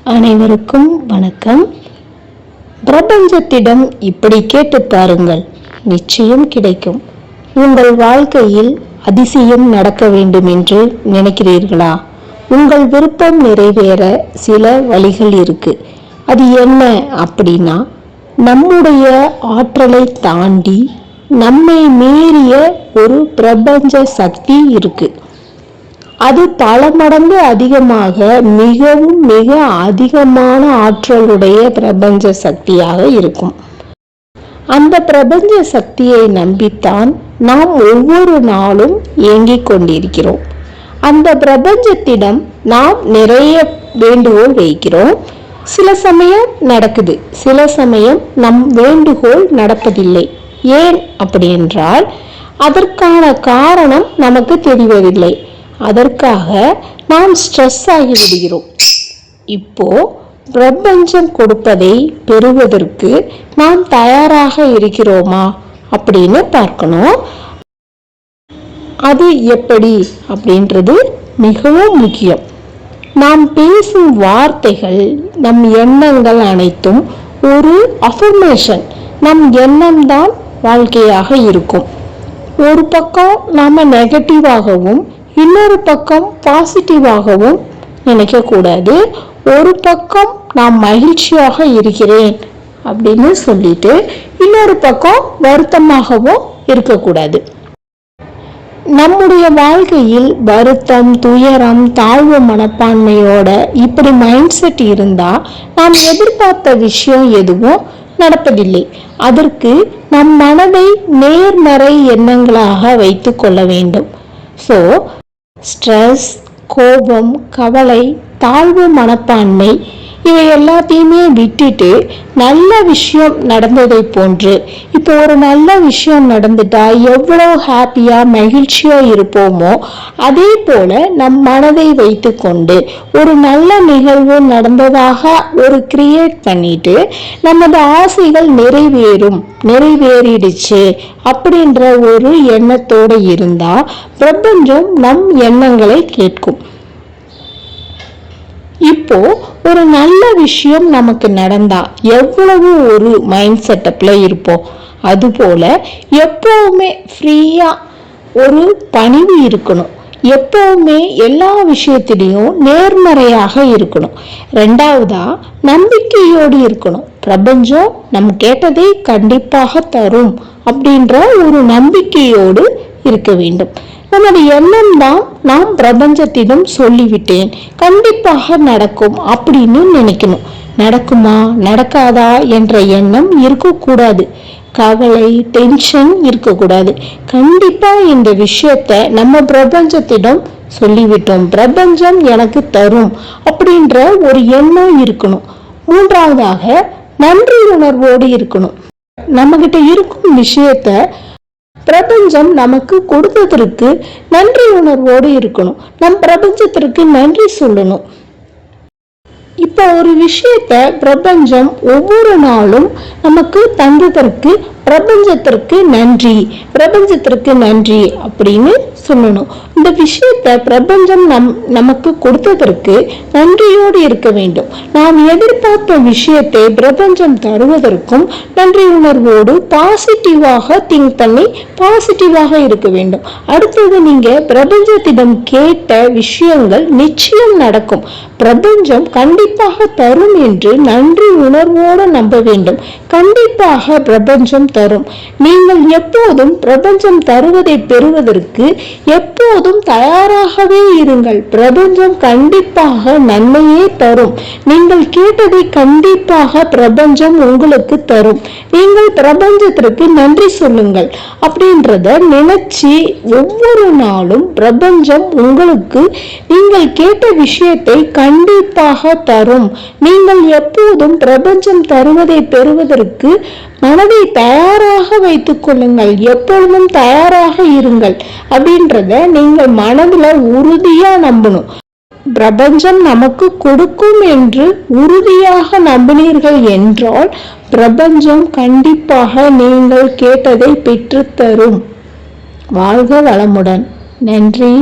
அனைவருக்கும் வணக்கம். பிரபஞ்சத்திடம் இப்படி கேட்டு பாருங்கள், நிச்சயம் கிடைக்கும். உங்கள் வாழ்க்கையில் அதிசயம் நடக்க வேண்டும் என்று நினைக்கிறீர்களா? உங்கள் விருப்பம் நிறைவேற சில வழிகள் இருக்கு. அது என்ன அப்படின்னா, நம்முடைய ஆற்றலை தாண்டி நம்மை மீறிய ஒரு பிரபஞ்ச சக்தி இருக்கு. அது பல மடங்கு அதிகமாக மிக அதிகமான ஆற்றலுடைய பிரபஞ்ச சக்தியாக இருக்கும். அந்த பிரபஞ்ச சக்தியை நம்பித்தான் நாம் ஒவ்வொரு நாளும் இயங்கிக் கொண்டிருக்கிறோம். அந்த பிரபஞ்சத்திடம் நாம் நிறைய வேண்டுகோள் வைக்கிறோம். சில சமயம் நடக்குது, சில சமயம் நம் வேண்டுகோள் நடப்பதில்லை. ஏன் அப்படி என்றால், அதற்கான காரணம் நமக்கு தெரிவதில்லை. அதற்காக நாம் ஸ்ட்ரெஸ் ஆகிவிடுகிறோம். இப்போ பிரபஞ்சம் கொடுப்பதை பெறுவதற்கு நாம் தயாராக இருக்கிறோமா அப்படின்னு பார்க்கணும். அது எப்படி அப்படின்றது மிகவும் முக்கியம். நாம் பேசும் வார்த்தைகள், நம் எண்ணங்கள் அனைத்தும் ஒரு அஃபர்மேஷன். நம் எண்ணம் தான் வாழ்க்கையாக இருக்கும். ஒரு பக்கம் நாம நெகட்டிவாகவும் இன்னொரு பக்கம் பாசிட்டிவாகவும் நினைக்க கூடாது. ஒரு பக்கம் நான் மகிழ்ச்சியாக இருக்கிறேன் அப்படின்னு சொல்லிட்டு இன்னொரு பக்கம் வருத்தமாகவும் இருக்கக்கூடாது. நம்முடைய வாழ்க்கையில் வருத்தம், துயரம், தாழ்வு மனப்பான்மையோட இப்படி மைண்ட் செட் இருந்தா நாம் எதிர்பார்த்த விஷயம் எதுவும் நடப்பதில்லை. அதற்கு நம் மனதை நேர்மறை எண்ணங்களாக வைத்து கொள்ள வேண்டும். ஸோ ஸ்ட்ரெஸ், கோபம், கவலை, தாழ்வு மனப்பான்மை இவை எல்லாத்தையுமே விட்டுட்டு நல்ல விஷயம் நடந்ததை போன்று, இப்போ ஒரு நல்ல விஷயம் நடந்துட்டா எவ்வளோ ஹாப்பியா மகிழ்ச்சியா இருப்போமோ அதே போல நம் மனதை வைத்து கொண்டு ஒரு நல்ல நிகழ்வு நடந்ததாக ஒரு கிரியேட் பண்ணிட்டு நமது ஆசைகள் நிறைவேறிடுச்சு அப்படின்ற ஒரு எண்ணத்தோடு இருந்தா பிரபஞ்சம் நம் எண்ணங்களை கேட்கும். இப்போ ஒரு நல்ல விஷயம் நமக்கு நடந்தா எவ்வளவு ஒரு மைண்ட் செட்டப்ல இருப்போம். அதுபோல எப்பவுமே ஃப்ரீயா ஒரு பணிவு இருக்கணும். எப்பவுமே எல்லா விஷயத்திலையும் நேர்மறையாக இருக்கணும். ரெண்டாவதா நம்பிக்கையோடு இருக்கணும். பிரபஞ்சம் நம் கேட்டதை கண்டிப்பாக தரும் அப்படின்ற ஒரு நம்பிக்கையோடு இருக்க வேண்டும். நமது எண்ணம் தான் நாம் பிரபஞ்சத்திடம் சொல்லிவிட்டேன், கண்டிப்பாக நடக்கும் அப்படின்னு நினைக்கணும். நடக்குமா நடக்காதா என்ற எண்ணம் இருக்கக்கூடாது. கவலை, டென்ஷன் இருக்கக்கூடாது. கண்டிப்பா இந்த விஷயத்த நம்ம பிரபஞ்சத்திடம் சொல்லிவிட்டோம், பிரபஞ்சம் எனக்கு தரும் அப்படின்ற ஒரு எண்ணம் இருக்கணும். மூன்றாவதாக நன்றி உணர்வோடு இருக்கணும். நம்ம கிட்ட இருக்கும் விஷயத்த பிரபஞ்சம் நமக்கு கொடுத்ததற்கு நன்றி உணர்வோடு இருக்கணும். நம் பிரபஞ்சத்திற்கு நன்றி சொல்லணும். இப்ப ஒரு விஷயத்த பிரபஞ்சம் ஒவ்வொரு நாளும் நமக்கு தந்ததற்கு பிரபஞ்சத்திற்கு நன்றி அப்படின்னு சொல்லணும். இந்த விஷயத்த பிரபஞ்சம் நமக்கு கொடுத்ததற்கு நன்றியோடு இருக்க வேண்டும். நாம் எதிர்பார்த்த விஷயத்தை பிரபஞ்சம் தருவதற்கும் நன்றி உணர்வோடு பாசிட்டிவாக திங்க் பண்ணி பாசிட்டிவாக இருக்க வேண்டும். அடுத்தது, நீங்க பிரபஞ்சத்திடம் கேட்ட விஷயங்கள் நிச்சயம் நடக்கும். பிரபஞ்சம் கண்டிப்பாக தரும் என்று நன்றி உணர்வோடு நம்ப வேண்டும். கண்டிப்பாக பிரபஞ்சம் தரும். நீங்கள் எப்போதும் பிரபஞ்சம் தருவதை பெறுவதற்கு எப்போதும் தயாராகவே இருங்கள். பிரபஞ்சம் கண்டிப்பாக நன்மையே தரும். நீங்கள் கேட்டதை கண்டிப்பாக பிரபஞ்சம் உங்களுக்கு தரும். நீங்கள் பிரபஞ்சத்திற்கு நன்றி சொல்லுங்கள் அப்படின்றத நினைச்சு ஒவ்வொரு நாளும் பிரபஞ்சம் உங்களுக்கு நீங்கள் கேட்ட விஷயத்தை கண்டிப்பாக தரும். நீங்கள் எப்போதும் பிரபஞ்சம் தருவதை பெறுவதற்கு மனதை தயாராக வைத்துக் கொள்ளுங்கள். எப்பொழுதும் தயாராக இருங்கள் அப்படின்றத நீங்கள் மனதுல உறுதியா நம்பணும். பிரபஞ்சம் நமக்கு கொடுக்கும் என்று உறுதியாக நம்பினீர்கள் என்றால் பிரபஞ்சம் கண்டிப்பாக நீங்கள் கேட்டதை பெற்றுத்தரும். வாழ்க வளமுடன். நன்றி.